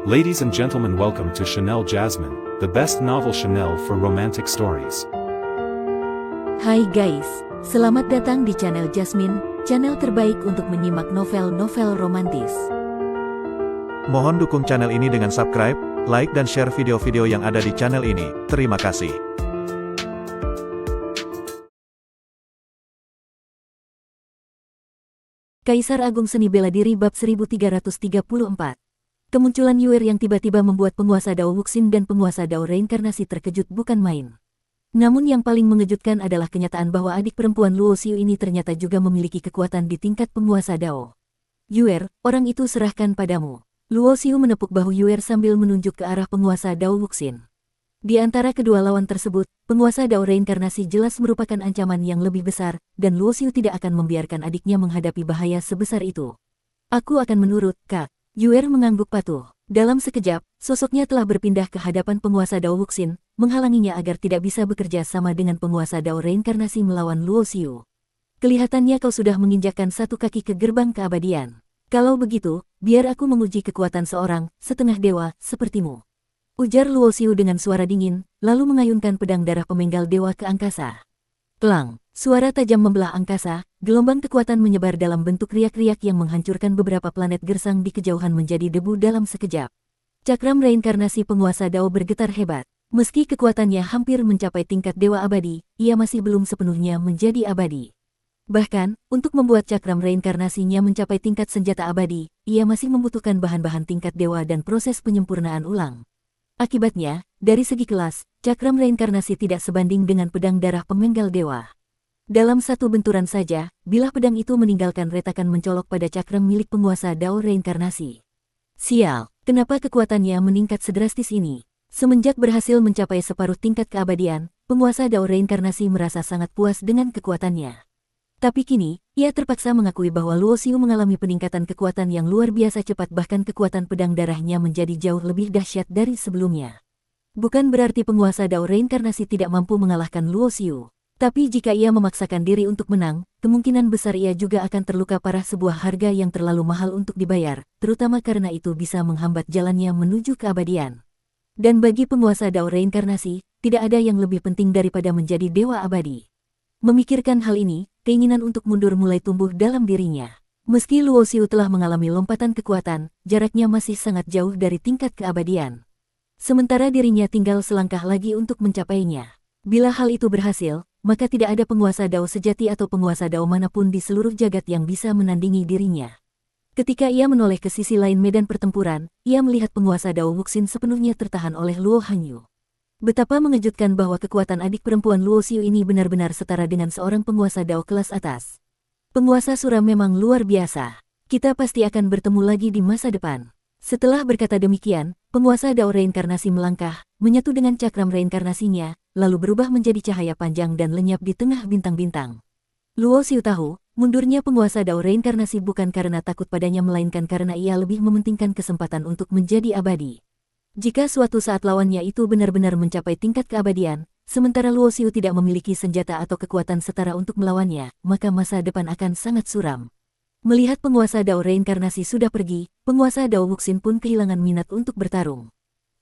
Ladies and gentlemen, welcome to Chanel Jasmine, the best novel Chanel for romantic stories. Hai guys, selamat datang di channel Jasmine, channel terbaik untuk menyimak novel-novel romantis. Mohon dukung channel ini dengan subscribe, like dan share video-video yang ada di channel ini. Terima kasih. Kaisar Agung Seni Bela Diri Bab 1334. Kemunculan Yuer yang tiba-tiba membuat penguasa Dao Wuxin dan penguasa Dao Reinkarnasi terkejut bukan main. Namun yang paling mengejutkan adalah kenyataan bahwa adik perempuan Luo Xiu ini ternyata juga memiliki kekuatan di tingkat penguasa Dao. Yuer, orang itu serahkan padamu. Luo Xiu menepuk bahu Yuer sambil menunjuk ke arah penguasa Dao Wuxin. Di antara kedua lawan tersebut, penguasa Dao Reinkarnasi jelas merupakan ancaman yang lebih besar, dan Luo Xiu tidak akan membiarkan adiknya menghadapi bahaya sebesar itu. Aku akan menurut, Kak. Yuer mengangguk patuh. Dalam sekejap, sosoknya telah berpindah ke hadapan penguasa Dao Wuxin, menghalanginya agar tidak bisa bekerja sama dengan penguasa Dao Reinkarnasi melawan Luo Xiu. Kelihatannya kau sudah menginjakkan satu kaki ke gerbang keabadian. Kalau begitu, biar aku menguji kekuatan seorang setengah dewa sepertimu. Ujar Luo Xiu dengan suara dingin, lalu mengayunkan pedang darah pemenggal dewa ke angkasa. Klang, suara tajam membelah angkasa, gelombang kekuatan menyebar dalam bentuk riak-riak yang menghancurkan beberapa planet gersang di kejauhan menjadi debu dalam sekejap. Cakram reinkarnasi penguasa Dao bergetar hebat. Meski kekuatannya hampir mencapai tingkat dewa abadi, ia masih belum sepenuhnya menjadi abadi. Bahkan, untuk membuat cakram reinkarnasinya mencapai tingkat senjata abadi, ia masih membutuhkan bahan-bahan tingkat dewa dan proses penyempurnaan ulang. Akibatnya, dari segi kelas, cakram reinkarnasi tidak sebanding dengan pedang darah pemenggal dewa. Dalam satu benturan saja, bilah pedang itu meninggalkan retakan mencolok pada cakram milik penguasa Dao Reinkarnasi. Sial, kenapa kekuatannya meningkat sedrastis ini? Semenjak berhasil mencapai separuh tingkat keabadian, penguasa Dao Reinkarnasi merasa sangat puas dengan kekuatannya. Tapi kini, ia terpaksa mengakui bahwa Luo Xiu mengalami peningkatan kekuatan yang luar biasa cepat, bahkan kekuatan pedang darahnya menjadi jauh lebih dahsyat dari sebelumnya. Bukan berarti penguasa Dao Reinkarnasi tidak mampu mengalahkan Luo Xiu. Tapi jika ia memaksakan diri untuk menang, kemungkinan besar ia juga akan terluka parah, sebuah harga yang terlalu mahal untuk dibayar, terutama karena itu bisa menghambat jalannya menuju keabadian. Dan bagi penguasa Dao Reinkarnasi, tidak ada yang lebih penting daripada menjadi dewa abadi. Memikirkan hal ini, keinginan untuk mundur mulai tumbuh dalam dirinya. Meski Luo Xiu telah mengalami lompatan kekuatan, jaraknya masih sangat jauh dari tingkat keabadian. Sementara dirinya tinggal selangkah lagi untuk mencapainya. Bila hal itu berhasil, maka tidak ada penguasa Dao sejati atau penguasa Dao manapun di seluruh jagat yang bisa menandingi dirinya. Ketika ia menoleh ke sisi lain medan pertempuran, ia melihat penguasa Dao Wuxin sepenuhnya tertahan oleh Luo Hanyu. Betapa mengejutkan bahwa kekuatan adik perempuan Luo Xiu ini benar-benar setara dengan seorang penguasa Dao kelas atas. Penguasa Sura memang luar biasa. Kita pasti akan bertemu lagi di masa depan. Setelah berkata demikian, penguasa Dao Reinkarnasi melangkah, menyatu dengan cakram reinkarnasinya, lalu berubah menjadi cahaya panjang dan lenyap di tengah bintang-bintang. Luo Xiu tahu, mundurnya penguasa Dao Reinkarnasi bukan karena takut padanya, melainkan karena ia lebih mementingkan kesempatan untuk menjadi abadi. Jika suatu saat lawannya itu benar-benar mencapai tingkat keabadian, sementara Luo Xiu tidak memiliki senjata atau kekuatan setara untuk melawannya, maka masa depan akan sangat suram. Melihat penguasa Dao Reinkarnasi sudah pergi, penguasa Dao Wuxin pun kehilangan minat untuk bertarung.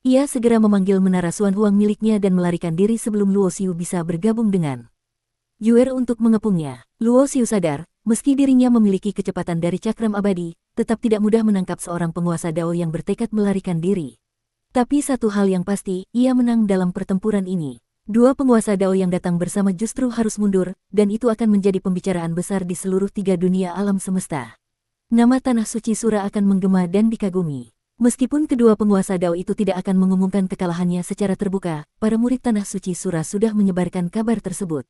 Ia segera memanggil menara Xuan Huang miliknya dan melarikan diri sebelum Luo Xiu bisa bergabung dengan Yuer untuk mengepungnya. Luo Xiu sadar, meski dirinya memiliki kecepatan dari cakram abadi, tetap tidak mudah menangkap seorang penguasa Dao yang bertekad melarikan diri. Tapi satu hal yang pasti, ia menang dalam pertempuran ini. Dua penguasa Dao yang datang bersama justru harus mundur, dan itu akan menjadi pembicaraan besar di seluruh tiga dunia alam semesta. Nama Tanah Suci Sura akan menggema dan dikagumi. Meskipun kedua penguasa Dao itu tidak akan mengumumkan kekalahannya secara terbuka, para murid Tanah Suci Sura sudah menyebarkan kabar tersebut.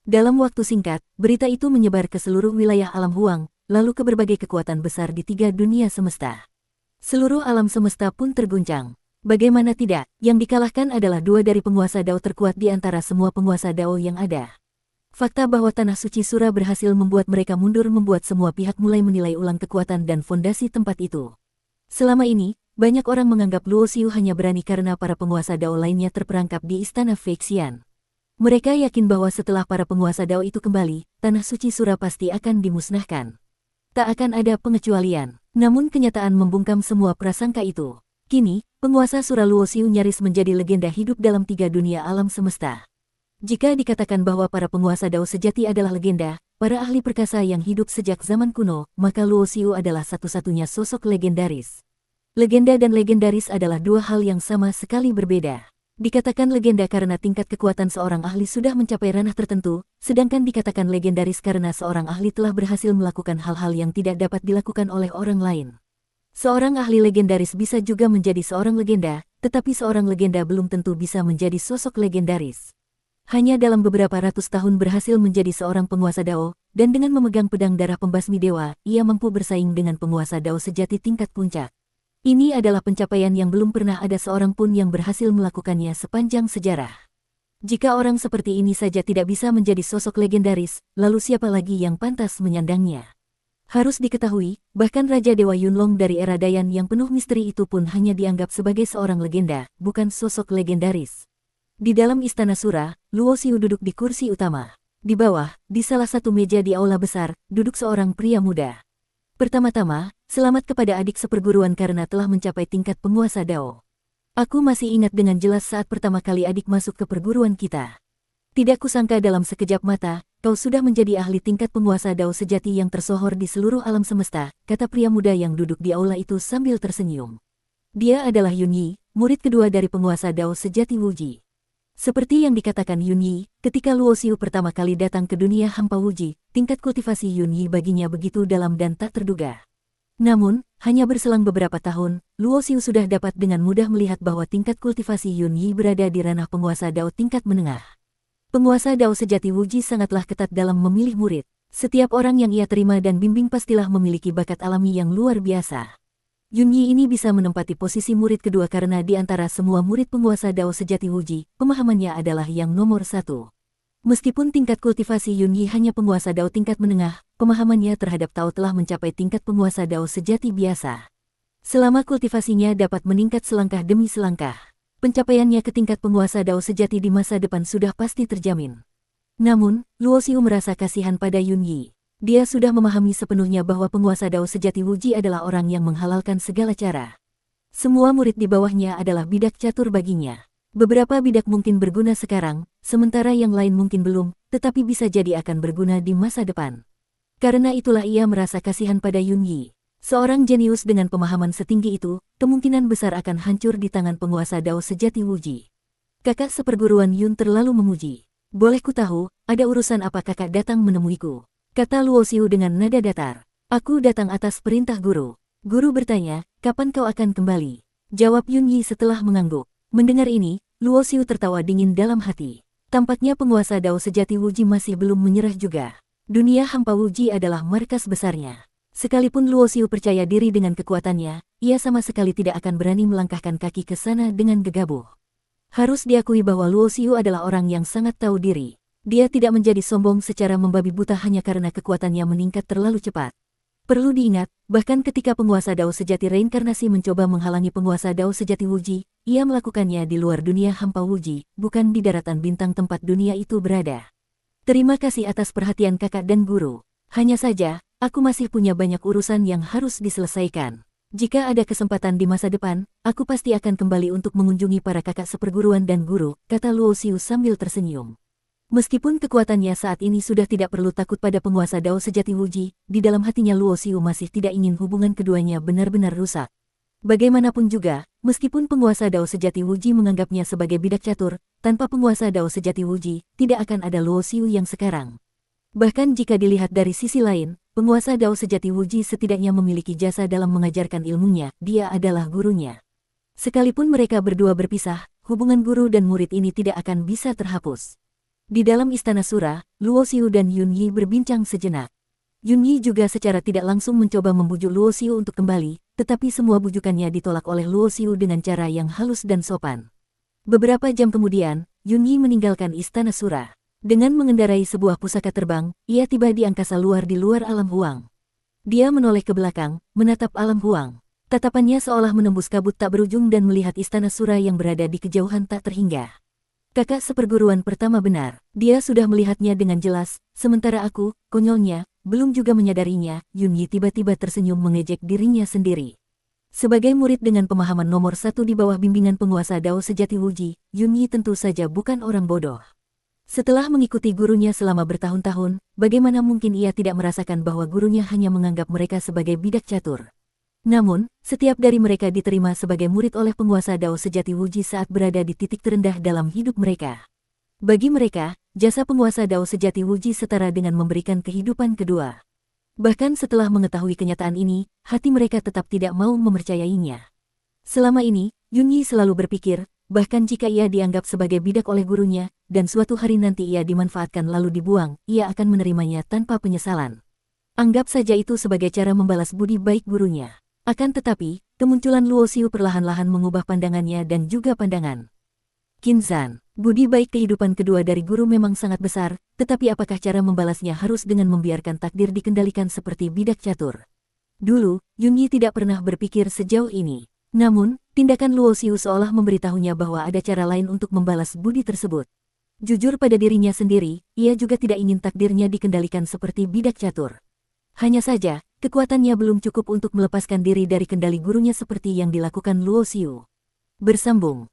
Dalam waktu singkat, berita itu menyebar ke seluruh wilayah alam Huang, lalu ke berbagai kekuatan besar di tiga dunia semesta. Seluruh alam semesta pun terguncang. Bagaimana tidak, yang dikalahkan adalah dua dari penguasa Dao terkuat di antara semua penguasa Dao yang ada. Fakta bahwa Tanah Suci Sura berhasil membuat mereka mundur membuat semua pihak mulai menilai ulang kekuatan dan fondasi tempat itu. Selama ini, banyak orang menganggap Luo Xiu hanya berani karena para penguasa Dao lainnya terperangkap di Istana Feixian. Mereka yakin bahwa setelah para penguasa Dao itu kembali, Tanah Suci Sura pasti akan dimusnahkan. Tak akan ada pengecualian. Namun kenyataan membungkam semua prasangka itu. Kini, penguasa Sura Luoxiu nyaris menjadi legenda hidup dalam 3 dunia alam semesta. Jika dikatakan bahwa para penguasa Dao sejati adalah legenda, para ahli perkasa yang hidup sejak zaman kuno, maka Luoxiu adalah satu-satunya sosok legendaris. Legenda dan legendaris adalah dua hal yang sama sekali berbeda. Dikatakan legenda karena tingkat kekuatan seorang ahli sudah mencapai ranah tertentu, sedangkan dikatakan legendaris karena seorang ahli telah berhasil melakukan hal-hal yang tidak dapat dilakukan oleh orang lain. Seorang ahli legendaris bisa juga menjadi seorang legenda, tetapi seorang legenda belum tentu bisa menjadi sosok legendaris. Hanya dalam beberapa ratus tahun berhasil menjadi seorang penguasa Dao, dan dengan memegang pedang darah pembasmi dewa, ia mampu bersaing dengan penguasa Dao sejati tingkat puncak. Ini adalah pencapaian yang belum pernah ada seorang pun yang berhasil melakukannya sepanjang sejarah. Jika orang seperti ini saja tidak bisa menjadi sosok legendaris, lalu siapa lagi yang pantas menyandangnya? Harus diketahui, bahkan Raja Dewa Yunlong dari era Dayan yang penuh misteri itu pun hanya dianggap sebagai seorang legenda, bukan sosok legendaris. Di dalam Istana Sura, Luoxiu duduk di kursi utama. Di bawah, di salah satu meja di aula besar, duduk seorang pria muda. Pertama-tama, selamat kepada adik seperguruan karena telah mencapai tingkat penguasa Dao. Aku masih ingat dengan jelas saat pertama kali adik masuk ke perguruan kita. Tidak kusangka dalam sekejap mata, kau sudah menjadi ahli tingkat penguasa Dao sejati yang tersohor di seluruh alam semesta, kata pria muda yang duduk di aula itu sambil tersenyum. Dia adalah Yun Yi, murid kedua dari penguasa Dao sejati Wuji. Seperti yang dikatakan Yun Yi, ketika Luoxiu pertama kali datang ke dunia hampa Wuji, tingkat kultivasi Yun Yi baginya begitu dalam dan tak terduga. Namun, hanya berselang beberapa tahun, Luoxiu sudah dapat dengan mudah melihat bahwa tingkat kultivasi Yun Yi berada di ranah penguasa Dao tingkat menengah. Penguasa Dao sejati Wuji sangatlah ketat dalam memilih murid. Setiap orang yang ia terima dan bimbing pastilah memiliki bakat alami yang luar biasa. Yun Yi ini bisa menempati posisi murid kedua karena di antara semua murid penguasa Dao sejati Wuji, pemahamannya adalah yang nomor 1. Meskipun tingkat kultivasi Yun Yi hanya penguasa Dao tingkat menengah, pemahamannya terhadap Tao telah mencapai tingkat penguasa Dao sejati biasa. Selama kultivasinya dapat meningkat selangkah demi selangkah, pencapaiannya ke tingkat penguasa Dao sejati di masa depan sudah pasti terjamin. Namun, Luoxiu merasa kasihan pada Yun Yi. Dia sudah memahami sepenuhnya bahwa penguasa Dao sejati Wuji adalah orang yang menghalalkan segala cara. Semua murid di bawahnya adalah bidak catur baginya. Beberapa bidak mungkin berguna sekarang, sementara yang lain mungkin belum, tetapi bisa jadi akan berguna di masa depan. Karena itulah ia merasa kasihan pada Yun Yi. Seorang jenius dengan pemahaman setinggi itu, kemungkinan besar akan hancur di tangan penguasa Dao sejati Wuji. Kakak seperguruan Yun terlalu memuji. Boleh ku tahu, ada urusan apa kakak datang menemuiku? Kata Luoxiu dengan nada datar. Aku datang atas perintah guru. Guru bertanya, kapan kau akan kembali? Jawab Yun Yi setelah mengangguk. Mendengar ini, Luoxiu tertawa dingin dalam hati. Tampaknya penguasa Dao sejati Wuji masih belum menyerah juga. Dunia hampa Wuji adalah markas besarnya. Sekalipun Luoxiu percaya diri dengan kekuatannya, ia sama sekali tidak akan berani melangkahkan kaki ke sana dengan gegabah. Harus diakui bahwa Luoxiu adalah orang yang sangat tahu diri. Dia tidak menjadi sombong secara membabi buta hanya karena kekuatannya meningkat terlalu cepat. Perlu diingat, bahkan ketika penguasa Dao sejati reinkarnasi mencoba menghalangi penguasa Dao sejati Wuji, ia melakukannya di luar dunia hampa Wuji, bukan di daratan bintang tempat dunia itu berada. Terima kasih atas perhatian kakak dan guru. Hanya saja, aku masih punya banyak urusan yang harus diselesaikan. Jika ada kesempatan di masa depan, aku pasti akan kembali untuk mengunjungi para kakak seperguruan dan guru, kata Luoxiu sambil tersenyum. Meskipun kekuatannya saat ini sudah tidak perlu takut pada penguasa Dao sejati Wuji, di dalam hatinya Luoxiu masih tidak ingin hubungan keduanya benar-benar rusak. Bagaimanapun juga, meskipun penguasa Dao sejati Wuji menganggapnya sebagai bidak catur, tanpa penguasa Dao sejati Wuji, tidak akan ada Luoxiu yang sekarang. Bahkan jika dilihat dari sisi lain, penguasa Dao sejati Wuji setidaknya memiliki jasa dalam mengajarkan ilmunya, dia adalah gurunya. Sekalipun mereka berdua berpisah, hubungan guru dan murid ini tidak akan bisa terhapus. Di dalam Istana Sura, Luoxiu dan Yun Yi berbincang sejenak. Yun Yi juga secara tidak langsung mencoba membujuk Luoxiu untuk kembali, tetapi semua bujukannya ditolak oleh Luoxiu dengan cara yang halus dan sopan. Beberapa jam kemudian, Yun Yi meninggalkan Istana Sura. Dengan mengendarai sebuah pusaka terbang, ia tiba di angkasa luar di luar alam Huang. Dia menoleh ke belakang, menatap alam Huang. Tatapannya seolah menembus kabut tak berujung dan melihat Istana Sura yang berada di kejauhan tak terhingga. Kakak seperguruan pertama benar, dia sudah melihatnya dengan jelas, sementara aku, konyolnya, belum juga menyadarinya. Yun Yi tiba-tiba tersenyum mengejek dirinya sendiri. Sebagai murid dengan pemahaman nomor satu di bawah bimbingan penguasa Dao sejati Wuji, Yunyi tentu saja bukan orang bodoh. Setelah mengikuti gurunya selama bertahun-tahun, bagaimana mungkin ia tidak merasakan bahwa gurunya hanya menganggap mereka sebagai bidak catur. Namun, setiap dari mereka diterima sebagai murid oleh penguasa Dao sejati Wuji saat berada di titik terendah dalam hidup mereka. Bagi mereka, jasa penguasa Dao sejati Wuji setara dengan memberikan kehidupan kedua. Bahkan setelah mengetahui kenyataan ini, hati mereka tetap tidak mau mempercayainya. Selama ini, Yunyi selalu berpikir, bahkan jika ia dianggap sebagai bidak oleh gurunya, dan suatu hari nanti ia dimanfaatkan lalu dibuang, ia akan menerimanya tanpa penyesalan. Anggap saja itu sebagai cara membalas budi baik gurunya. Akan tetapi, kemunculan Luo Xiu perlahan-lahan mengubah pandangannya dan juga pandangan Qinzhan. Budi baik kehidupan kedua dari guru memang sangat besar, tetapi apakah cara membalasnya harus dengan membiarkan takdir dikendalikan seperti bidak catur? Dulu, Yunyi tidak pernah berpikir sejauh ini. Namun, tindakan Luo Xiu seolah memberitahunya bahwa ada cara lain untuk membalas budi tersebut. Jujur pada dirinya sendiri, ia juga tidak ingin takdirnya dikendalikan seperti bidak catur. Hanya saja, kekuatannya belum cukup untuk melepaskan diri dari kendali gurunya seperti yang dilakukan Luo Xiu. Bersambung.